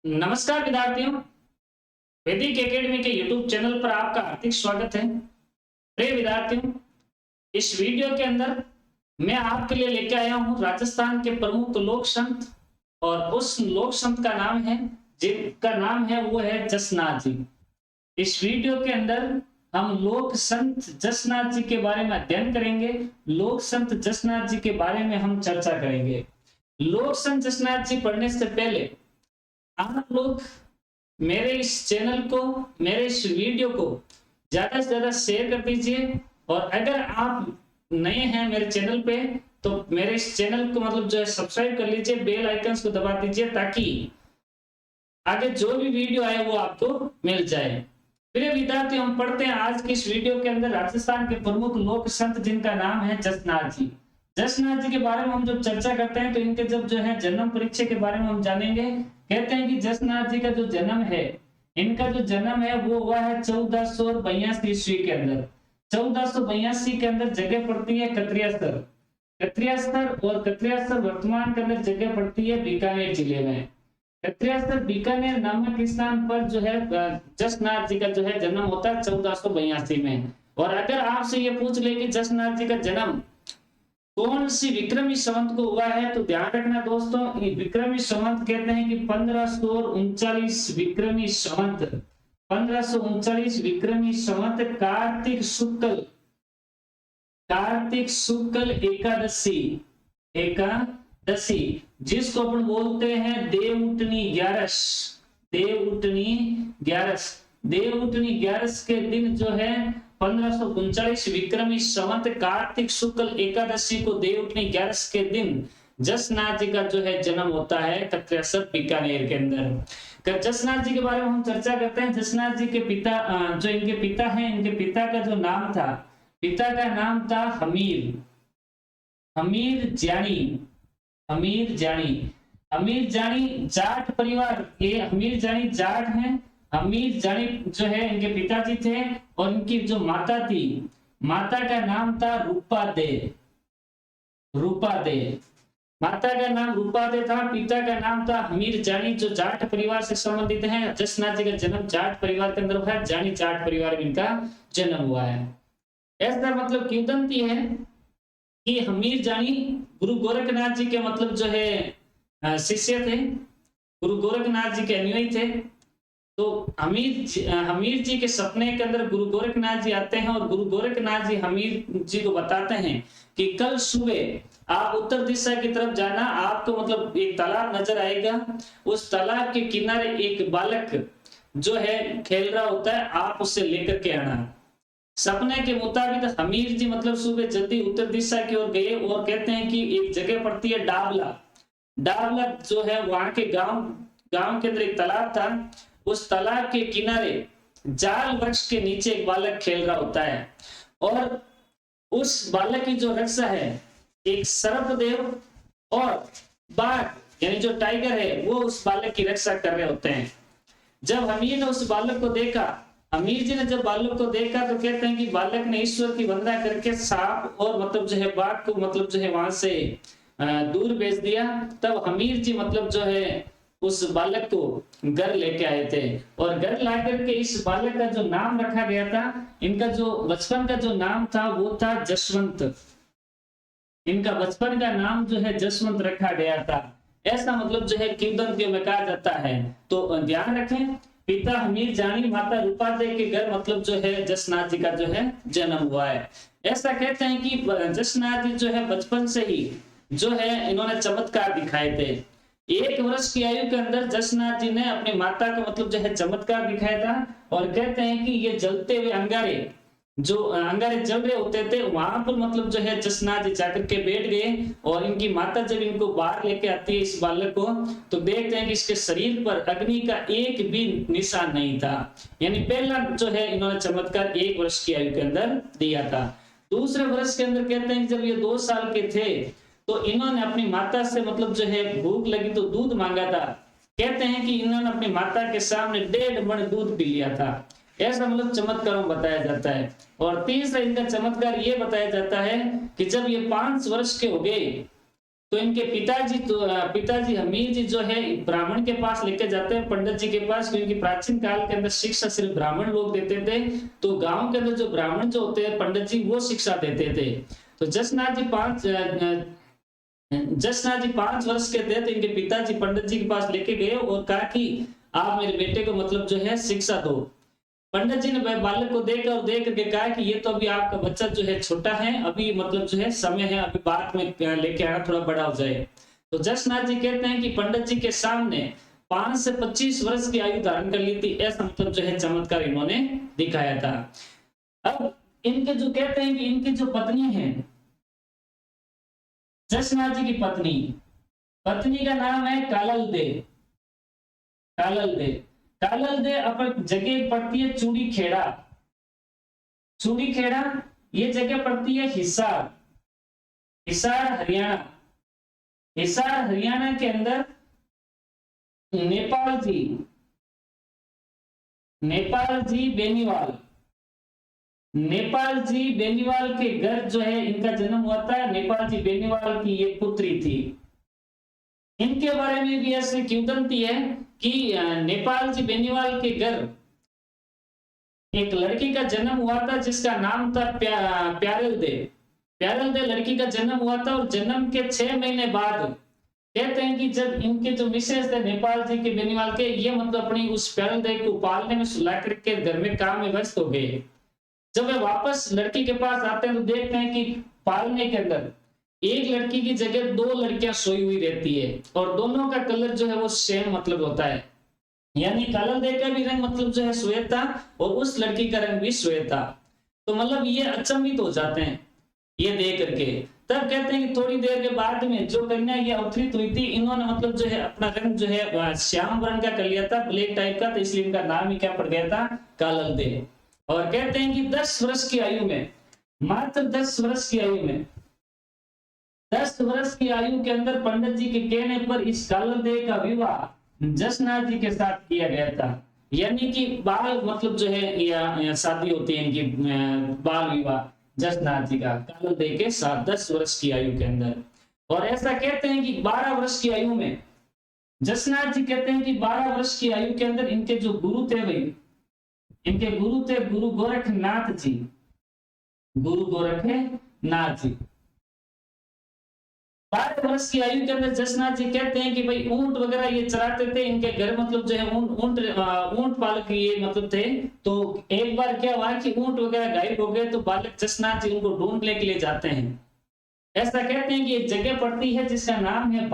नमस्कार विद्यार्थियों, वैदिक एकेडमी के यूट्यूब चैनल पर आपका हार्दिक स्वागत है। प्रिय विद्यार्थियों, इस वीडियो के अंदर मैं आपके लिए लेके आया हूं राजस्थान के प्रमुख लोक संत, और उस लोक संत का नाम है, जिनका नाम है वो है जसनाथ जी। इस वीडियो के अंदर हम लोक संत जसनाथ जी के बारे में अध्ययन करेंगे। लोक संत जसनाथ जी के बारे में हम चर्चा करेंगे। लोक संत जसनाथ जी पढ़ने से पहले आप लोग मेरे इस चैनल को, मेरे इस वीडियो को ज्यादा से ज्यादा शेयर कर दीजिए। और अगर आप नए हैं मेरे चैनल पे तो मेरे इस चैनल को मतलब जो है सब्सक्राइब कर लीजिए, बेल आइकन्स को दबा दीजिए ताकि आगे जो भी वीडियो आए वो आपको मिल जाए। प्रिय विद्यार्थी, हम पढ़ते हैं आज की इस वीडियो के अंदर राजस्थान के प्रमुख लोक संत जिनका नाम है जसनाथ जी। जसनाथ जी के बारे में हम जब चर्चा करते हैं तो इनके जब जो है जन्म परिचय के बारे में हम जानेंगे। कहते हैं कि जसनाथ जी का जो जन्म है, इनका जो जन्म है वो हुआ है 1482 ईस्वी के अंदर। 1482 के अंदर जगह पड़ती है कत्रियासर। कत्रियासर और कत्रियासर वर्तमान के अंदर जगह पड़ती है बीकानेर जिले में। कत्रियासर बीकानेर नामक स्थान पर जो है जसनाथ जी का जो है जन्म होता है 1482 में। और अगर आपसे ये पूछ ले कि जसनाथ जी का जन्म कौन सी विक्रमी संवत को हुआ है तो ध्यान रखना दोस्तों, ये विक्रमी संवत कहते हैं कि 1539 विक्रमी संवत। 1539 विक्रमी संवत कार्तिक शुक्ल एकादशी, जिसको अपन बोलते हैं देवउठनी ग्यारस के दिन जो है 1539 विक्रमी संवत कार्तिक शुक्ल एकादशी को देवउठनी ग्यारस के दिन जसनाथ जी का जो है जन्म होता है कत्रियासर बीकानेर के अंदर। जसनाथ जी के बारे में हम चर्चा करते हैं। जसनाथ जी के पिता, जो इनके पिता हैं, इनके पिता का जो नाम था, पिता का नाम था हमीर जानी जाट परिवार। ये हमीर जानी जाट हैं। हमीर जानी जो है इनके पिताजी थे, और इनकी जो माता थी, माता का नाम था रूपा दे। माता का नाम रूपा दे था, पिता का नाम था हमीर जानी, जो जाट परिवार से संबंधित हैं। जसनाथ जी का जन्म जाट परिवार के अंदर हुआ है, जानी जाट परिवार में इनका जन्म हुआ है। ऐसा मतलब किंवदंती है कि हमीर जानी गुरु गोरखनाथ जी के मतलब जो है शिष्य थे, गुरु गोरखनाथ जी के अनुयायी थे। तो हमीर जी के सपने के अंदर गुरु गोरखनाथ जी आते हैं, और गुरु गोरखनाथ जी हमीर जी को बताते हैं कि कल सुबह आप उत्तर दिशा की तरफ जाना, आपको मतलब एक तालाब नजर आएगा, उस तालाब के किनारे एक बालक जो है खेल रहा होता है, आप उसे लेकर के आना। सपने के मुताबिक हमीर जी मतलब सुबह जल्दी उत्तर दिशा की ओर गए, और कहते हैं कि एक जगह पड़ती है डाबला जो है वहां के गांव के अंदर एक तालाब था। उस तालाब के किनारे जाल वृक्ष के नीचे एक बालक खेल रहा होता है, और उस बालक की जो रक्षा है एक सर्पदेव और बाघ यानी जो टाइगर है वो उस बालक की रक्षा कर रहे होते हैं। जब हमीर ने उस बालक को देखा, हमीर जी ने जब बालक को देखा तो कहते हैं कि बालक ने ईश्वर की वंदना करके सांप और मतलब जो है बाघ को मतलब जो है वहां से दूर भेज दिया। तब हमीर जी मतलब जो है उस बालक को घर लेके आए थे, और घर ला करके इस बालक का जो नाम रखा गया था, इनका जो बचपन का जो नाम था वो था जसवंत। इनका बचपन का नाम जो है जसवंत रखा गया था। ऐसा मतलब जो है किंवदंतियों में कहा जाता है। तो ध्यान रखें, पिता हमीर जानी, माता रूपा दे के घर मतलब जो है जसनाथ जी का जो है जन्म हुआ है। ऐसा कहते हैं कि जसनाथ जी जो है बचपन से ही जो है इन्होंने चमत्कार दिखाए थे। 1 वर्ष की आयु के अंदर जसनाथ जी ने अपनी माता को मतलब जो है चमत्कार दिखाया था, और कहते हैं कि ये जलते हुए अंगारे जल रहे होते थे, वहां पर मतलब जो है जसनाथ जी जाकर के बैठ गए, और इनकी माता जब इनको बाहर लेके आती है इस बालक को, तो देखते हैं कि इसके शरीर पर अग्नि का एक भी निशान नहीं था। यानी पहला जो है इन्होंने चमत्कार 1 वर्ष की आयु के अंदर दिया था। दूसरे वर्ष के अंदर कहते हैं कि जब ये 2 साल के थे तो इन्होंने अपनी माता से मतलब जो है भूख लगी तो दूध मांगा था। कहते हैं कि इन्होंने अपनी माता के सामने 1.5 मण दूध पी लिया था। ऐसा मतलब चमत्कार बताया जाता है। और तीसरा इनका चमत्कार ये बताया जाता है कि जब ये 5 वर्ष के हो गए तो इनके पिताजी हमीर जी जो है ब्राह्मण के पास लेके जाते हैं, पंडित जी के पास, क्योंकि प्राचीन काल के अंदर शिक्षा सिर्फ ब्राह्मण लोग देते थे। तो गांव के अंदर जो ब्राह्मण जो होते हैं पंडित जी, वो शिक्षा देते थे। तो जसनाथ जी 5 वर्ष के थे तो इनके पिताजी पंडित जी के पास लेके गए और कहा कि आप मेरे बेटे को मतलब जो है शिक्षा दो। पंडित जी ने बालक को देख करके कहा कि ये तो अभी आपका बच्चा जो है छोटा है, अभी मतलब जो है समय है, अभी बाद में लेके आना, थोड़ा बड़ा हो जाए। तो जसनाथ जी कहते हैं कि पंडित जी के सामने 5 से 25 वर्ष की आयु धारण कर ली थी, ऐसा मतलब जो है चमत्कार इन्होंने दिखाया था। अब इनके जो कहते हैं कि इनकी जो पत्नी है, जसनाथ जी की पत्नी का नाम है कालल दे। अपन जगह पड़ती है चूड़ी खेड़ा, ये जगह पड़ती है हिसार हरियाणा के अंदर। नेपाल जी बेनीवाल के घर जो है इनका जन्म हुआ था। नेपाल जी बेनीवाल की ये पुत्री थी। इनके बारे में भी ऐसी किंवदंती है कि नेपाल जी बेनीवाल के घर एक लड़की का जन्म हुआ था जिसका नाम था प्यारेल दे लड़की का जन्म हुआ था। और जन्म के 6 महीने बाद कहते हैं कि जब इनके जो मिसेस थे नेपाल जी के बेनीवाल के, ये मतलब अपनी उस प्यारेल दे को पालने में सुला करके घर में काम में व्यस्त हो गए। जब वे वापस लड़की के पास आते हैं तो देखते हैं कि पालने के अंदर एक लड़की की जगह 2 लड़कियां सोई हुई रहती है और दोनों का कलर जो है वो सेम मतलब होता है, यानी कालल दे का भी रंग मतलब जो है श्वेत था और उस लड़की का रंग भी श्वेत था। तो मतलब ये अचंभित हो जाते हैं ये देख करके। तब कहते हैं कि थोड़ी देर के बाद में जो कन्या ये अवतरित हुई थी, इन्होंने मतलब जो है अपना रंग जो है श्याम वर्ण का कर लिया था, ब्लैक टाइप का, तो इसलिए इनका नाम ही क्या पड़ गया था, कालल दे। और कहते हैं कि 10 वर्ष की आयु में, मात्र 10 वर्ष की आयु में, 10 वर्ष की आयु के अंदर पंडित जी के कहने पर इस कालल दे का विवाह जसनाथ जी के साथ किया गया था। यानी कि बाल मतलब जो है या शादी होती है इनकी, बाल विवाह जसनाथ जी का कालल दे के साथ 10 वर्ष की आयु के अंदर। और ऐसा कहते हैं कि 12 वर्ष की आयु में, जसनाथ जी कहते हैं कि 12 वर्ष की आयु के अंदर इनके जो गुरु थे भाई, इनके गुरु थे गुरु गोरखनाथ जी। 12 वर्ष की आयु के अंदर जसनाथ जी कहते हैं कि भाई ऊंट वगैरह ये चराते थे, इनके घर मतलब जो है ऊंट पालक ये मतलब थे। तो एक बार क्या हुआ कि ऊंट वगैरह गायब हो गए, तो बालक जसनाथ जी उनको ढूंढने के लिए जाते हैं। ऐसा कहते हैं कि एक जगह पड़ती है जिसका नाम है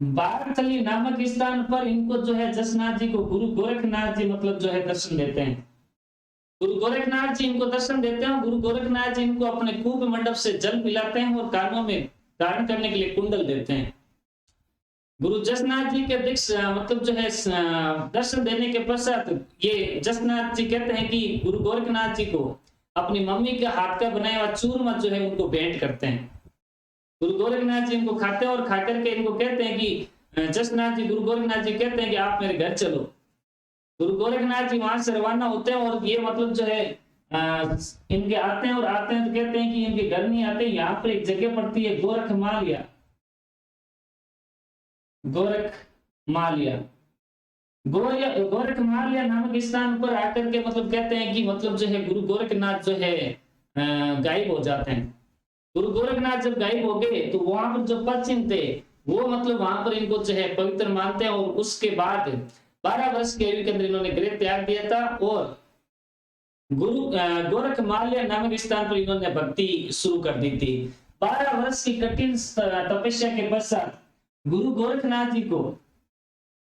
बागथली नामक स्थान पर इनको जो है जसनाथ जी को गुरु गोरखनाथ जी मतलब जो है दर्शन देते हैं। गुरु गोरखनाथ जी इनको दर्शन देते हैं। गुरु गोरखनाथ जी इनको अपने कूप मंडप से जल पिलाते हैं और कानों में धारण करने के लिए कुंडल देते हैं। गुरु जसनाथ जी के मतलब जो है दर्शन देने के पश्चात ये जसनाथ जी कहते हैं कि गुरु गोरखनाथ जी को अपनी मम्मी के हाथ का बनाया हुआ चूरमा जो है उनको भेंट करते हैं। गुरु गोरखनाथ जी इनको खाते हैं और खा करके इनको कहते हैं कि जसनाथ जी, गुरु गोरखनाथ जी कहते हैं कि आप मेरे घर चलो। गुरु गोरखनाथ जी वहां से रवाना होते हैं और ये मतलब जो है इनके आते हैं तो कहते हैं कि इनके घर नहीं आते, यहाँ पर एक जगह पड़ती है गोरखमालिया नामक स्थान पर आकर के मतलब कहते हैं कि मतलब जो है गुरु गोरखनाथ जो है गायब हो जाते हैं। गुरु गोरखनाथ जब गायब हो गए तो वहां पर जो पश्चिम थे वो मतलब वहां पर इनको जो है पवित्र मानते हैं। और उसके बाद 12 वर्ष की आयु के अंदर इन्होंने गृह त्याग दिया था और गुरु गोरखमाल्य नामक स्थान पर इन्होंने भक्ति शुरू कर दी थी। 12 वर्ष की कठिन तपस्या के पश्चात गुरु गोरखनाथ जी को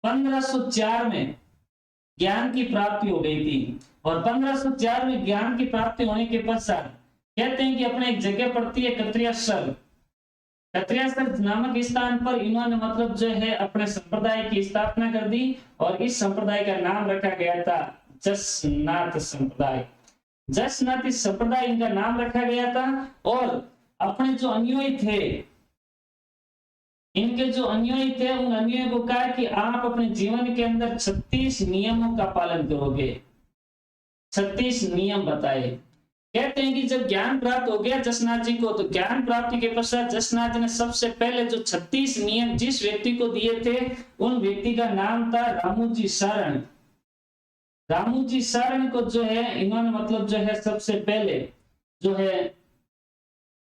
1504 में ज्ञान की प्राप्ति हो गई थी। और 1504 में ज्ञान की प्राप्ति होने के पश्चात कहते हैं कि अपने एक जगह पड़ती है कत्रियासर नामक स्थान पर इन्होंने मतलब जो है अपने संप्रदाय की स्थापना कर दी और इस संप्रदाय का नाम रखा गया था जसनाथ संप्रदाय। जसनाथ इस संप्रदाय इनका नाम रखा गया था। और अपने जो अनुयायी थे, इनके जो अनुयायी थे, उन अनुयायी को कहा कि आप अपने जीवन के अंदर 36 नियमों का पालन करोगे। 36 नियम बताए। कहते हैं कि जब ज्ञान प्राप्त हो गया जसनाथ जी को, तो ज्ञान प्राप्ति के पश्चात जसनाथ जी ने सबसे पहले जो 36 नियम जिस व्यक्ति को दिए थे, उन व्यक्ति का नाम था रामूजी सारण। रामूजी सारण को जो है इन्होंने मतलब जो है सबसे पहले जो है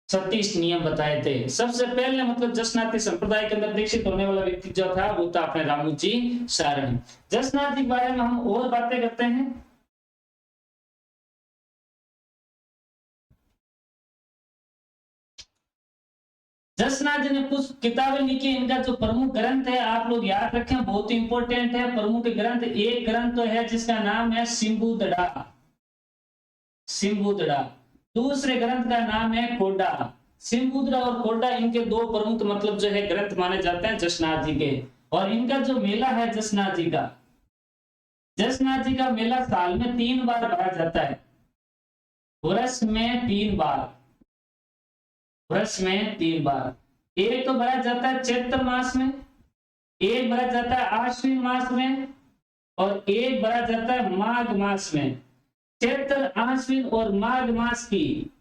36 नियम बताए थे। सबसे पहले मतलब जसनाती संप्रदाय के अंदर दीक्षित होने वाला व्यक्ति जो था वो था अपने रामूजी सारण। जसनाथ जी के बारे में हम और बातें करते हैं। जसनाथ जी ने कुछ किताबें लिखी, इनका जो प्रमुख ग्रंथ है आप लोग याद रखें, बहुत ही इंपॉर्टेंट है। प्रमुख ग्रंथ, एक ग्रंथ तो है जिसका नाम है सिंबुदड़ा, सिंबुदड़ा। दूसरे ग्रंथ का नाम है कोडा। सिंबुदड़ा और कोडा इनके दो प्रमुख मतलब जो है ग्रंथ माने जाते हैं जसनाथ जी के। और इनका जो मेला है जसनाथ जी का, जसनाथ जी का मेला साल में 3 बार भरा जाता है, वर्ष में 3 बार, वर्ष में 3 बार। एक तो भरा जाता है चैत्र मास में, एक भरा जाता है आश्विन मास में, और एक भरा जाता है माघ मास में। चैत्र, आश्विन और माघ मास की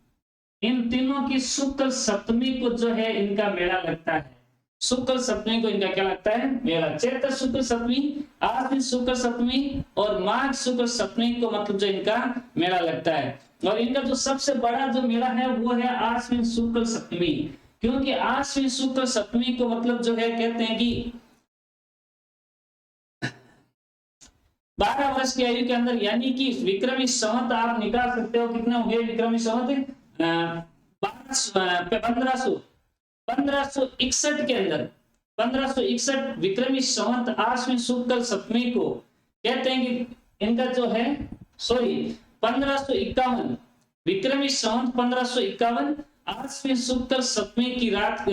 इन तीनों की शुक्ल सप्तमी को जो है इनका मेला लगता है। शुक्ल सप्तमी को इनका क्या लगता है? मेला। चैत्र शुक्ल सप्तमी, आश्विन शुक्ल सप्तमी और माघ शुक्ल सप्तमी को मतलब जो इनका मेला लगता है। और इनका जो सबसे बड़ा जो मेला है वो है आश्विन शुक्ल सप्तमी, क्योंकि आश्विन शुक्ल सप्तमी को मतलब जो है कहते हैं कि 12 वर्ष की आयु के अंदर, यानी कि विक्रमी संवत आप निकाल सकते हो, कितने हो गए विक्रमी संवत? 1561 के अंदर, 1561 विक्रमी संवत आश्विन शुक्ल सप्तमी को कहते हैं कि इनका जो है 1551 विक्रमी संवत 1551 आश्विन शुक्ल सप्तमी की रात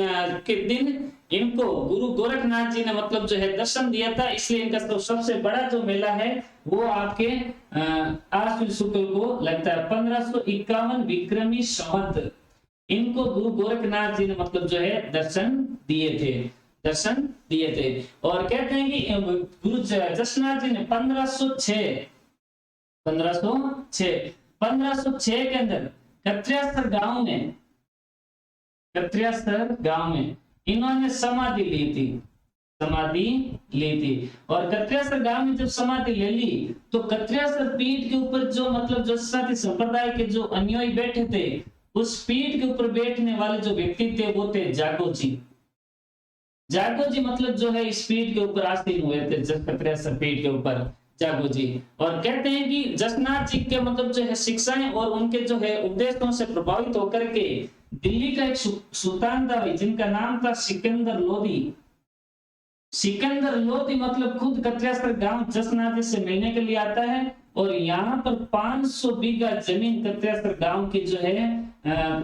के दिन इनको गुरु गोरखनाथ जी ने मतलब जो है दर्शन दिया था, इसलिए इनका तो सबसे बड़ा जो मेला है वो आपके आश्विन शुक्ल को लगता है। 1551 विक्रमी संवत इनको गुरु गोरखनाथ जी ने मतलब जो है दर्शन दिए थे, दर्शन दिए थे। और कहते हैं कि गुरु जसनाथ जी ने 1506 के अंदर कत्रियासर गांव में इन्होंने समाधि ली थी, समाधि ली थी। और कत्रियासर गांव में जब समाधि ले ली तो कत्रियासर पीठ के ऊपर जो मतलब जसनाती संप्रदाय के जो अनुयायी बैठे थे, उस पीठ के ऊपर बैठने वाले जो व्यक्ति थे वो थे जागो जी। जागो जी मतलब जो है इस पीठ के ऊपर आसीन हुए थे, कत्रियासर पीठ के ऊपर जागो जी। और कहते हैं कि जसनाथ जी के मतलब जो है शिक्षाएं और उनके जो है उपदेशों से प्रभावित होकर के दिल्ली का एक सुल्तान था जिनका नाम था सिकंदर लोदी। सिकंदर लोदी मतलब खुद कत्रियासर गांव जसनाथ जी से मिलने के लिए आता है और यहाँ पर 500 बीघा जमीन कत्रियासर गांव की जो है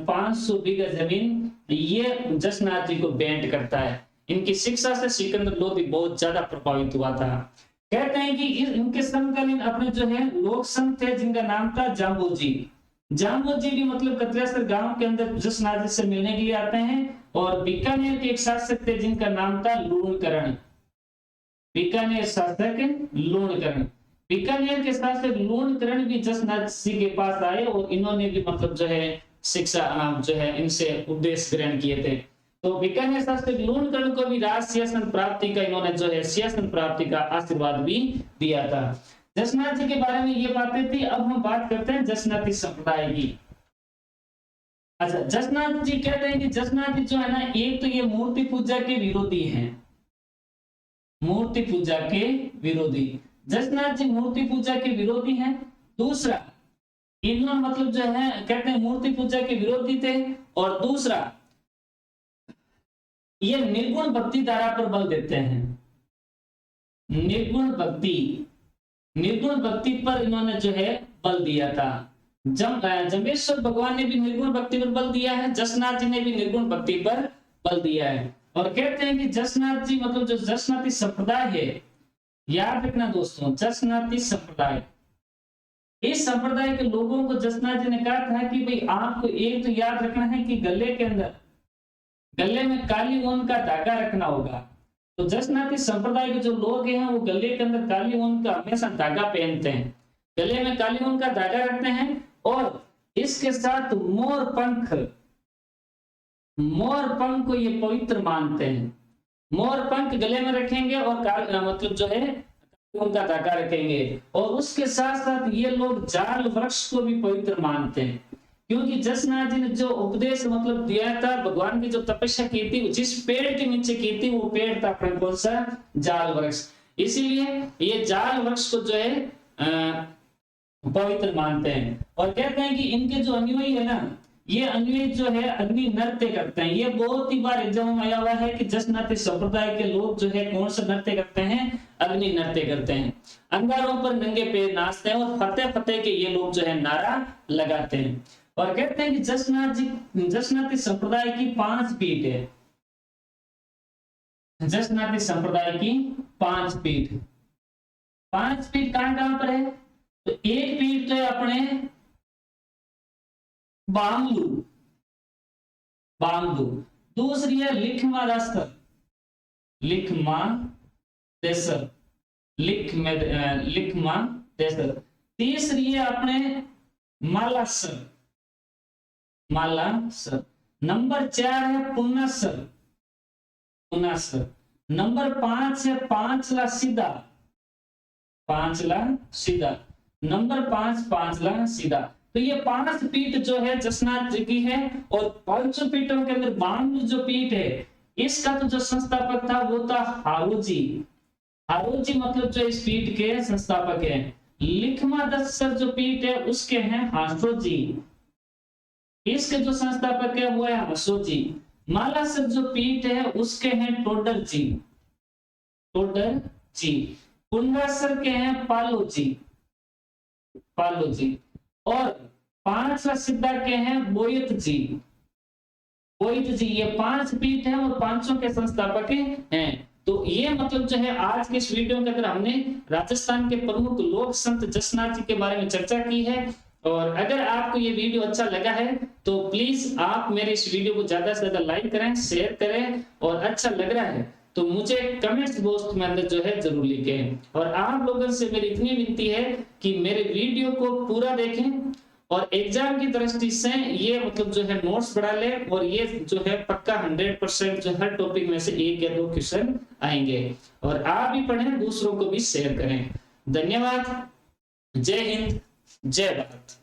500 बीघा जमीन ये जसनाथ जी को भेंट करता है। इनकी शिक्षा से सिकंदर लोदी बहुत ज्यादा प्रभावित हुआ था। कहते हैं कि इनके समकालीन अपने जो है लोक संत थे जिनका नाम था जाम्बू जी। जाम्बू जी भी मतलब कत्रियासर गांव के अंदर जसनाथ जी से मिलने के लिए आते हैं। और बीकानेर के एक शासक थे जिनका नाम था लूणकरण, बीकानेर शासक लूणकरण। बीकानेर के शासक लूणकरण भी जसनाथ जी के पास आए और इन्होंने भी मतलब जो है शिक्षा जो है इनसे उपदेश ग्रहण किए थे। तो बीकानेर शासक लूणकरण को भी राज सिंहासन प्राप्ति का इन्होंने जो है सिंहासन प्राप्ति का आशीर्वाद भी दिया था। जसनाथ जी के बारे में ये बातें थी। अब हम बात करते हैं जसनाती संप्रदाय की। अच्छा, जसनाथ जी कहते हैं कि जसनाथ जी जो है ना, एक तो ये मूर्ति पूजा के विरोधी हैं, मूर्ति पूजा के विरोधी। जसनाथ जी मूर्ति पूजा के विरोधी हैं। दूसरा, इन्होंने मतलब जो है कहते हैं मूर्ति पूजा के विरोधी थे। और दूसरा, ये निर्गुण भक्ति धारा पर बल देते हैं। निर्गुण भक्ति पर इन्होंने जो है बल दिया था। जम्बेश्वर भगवान ने भी निर्गुण भक्ति पर बल दिया है, जसनाथ जी ने भी निर्गुण भक्ति पर बल दिया है। और कहते हैं कि जसनाथ जी मतलब जो जसनाती संप्रदाय है, याद रखना दोस्तों, जसनाती संप्रदाय, इस संप्रदाय के लोगों को जसनाथ जी ने कहा था कि भाई आपको एक तो याद रखना है कि गले में काली ऊन का धागा रखना होगा। तो जसनाती संप्रदाय के जो लोग हैं वो गले के अंदर काली ऊन का हमेशा धागा पहनते हैं, गले में काली ऊन का धागा रखते हैं। और इसके साथ मोर पंख को ये पवित्र मानते हैं। मोर पंख गले में रखेंगे और मतलब जो है उनका धागा रखेंगे। और उसके साथ साथ ये लोग जाल वृक्ष को भी पवित्र मानते हैं, क्योंकि जसनाथ जी ने जो उपदेश मतलब दिया था, भगवान की जो तपस्या की थी, जिस पेड़ के नीचे की थी, वो पेड़ था अपना कौन सा, जाल वृक्ष। इसीलिए ये जाल वृक्ष को जो है पवित्र मानते हैं। और कहते हैं कि इनके जो अनुयायी है ना, ये अनुयायी जो है अग्नि नृत्य करते हैं। ये बहुत ही बार एग्जाम में आया हुआ है कि जसनाती संप्रदाय के लोग जो है कौन सा नृत्य करते हैं, अग्नि नृत्य करते हैं। अंगारों पर नंगे पैर नाचते हैं और फतेह फतेह के ये लोग जो है नारा लगाते हैं। और कहते हैं कि जसनाती संप्रदाय की 5 पीठ है। जसनाती संप्रदाय की 5 पीठ। 5 पीठ कहां पर है? तो एक पीठ तो है अपने बांगलू, दूसरी है लिखमा देसर, तीसरी है अपने मालासर, नंबर 4 है पुनासर, नंबर 5 है पांचला सीधा, नंबर 5 सीधा। तो ये 5 पीठ जो है जसनाथ जी की है। और 5 पीठों के अंदर बांगलू जो पीठ है, इसका तो जो संस्थापक था वो था हारोजी मतलब जो इस पीठ के संस्थापक है। लिखमा दस्सर जो पीठ है उसके हैं हासोजी, इसके जो संस्थापक है वो है हासोजी। मालासर जो पीठ है उसके हैं टोडर जी। पुंडासर के हैं पालोजी। और 5वां सिद्धा के हैं बोयत जी। ये 5 पीठ हैं और 5 के संस्थापक हैं। तो ये मतलब जो है आज के इस वीडियो के अंदर हमने राजस्थान के प्रमुख लोक संत जसनाथ जी के बारे में चर्चा की है। और अगर आपको ये वीडियो अच्छा लगा है तो प्लीज आप मेरे इस वीडियो को ज्यादा से ज्यादा लाइक करें, शेयर करें, और अच्छा लग रहा है तो मुझे कमेंट्स बॉक्स में अंदर जो है जरूर लिखें। और आप लोगों से मेरी इतनी विनती है कि मेरे वीडियो को पूरा देखें और एग्जाम की दृष्टि से ये मतलब जो है नोट्स बढ़ा ले, और ये जो है पक्का 100% जो हर टॉपिक में से 1 या 2 क्वेश्चन आएंगे। और आप भी पढ़ें, दूसरों को भी शेयर करें। धन्यवाद। जय हिंद, जय भारत।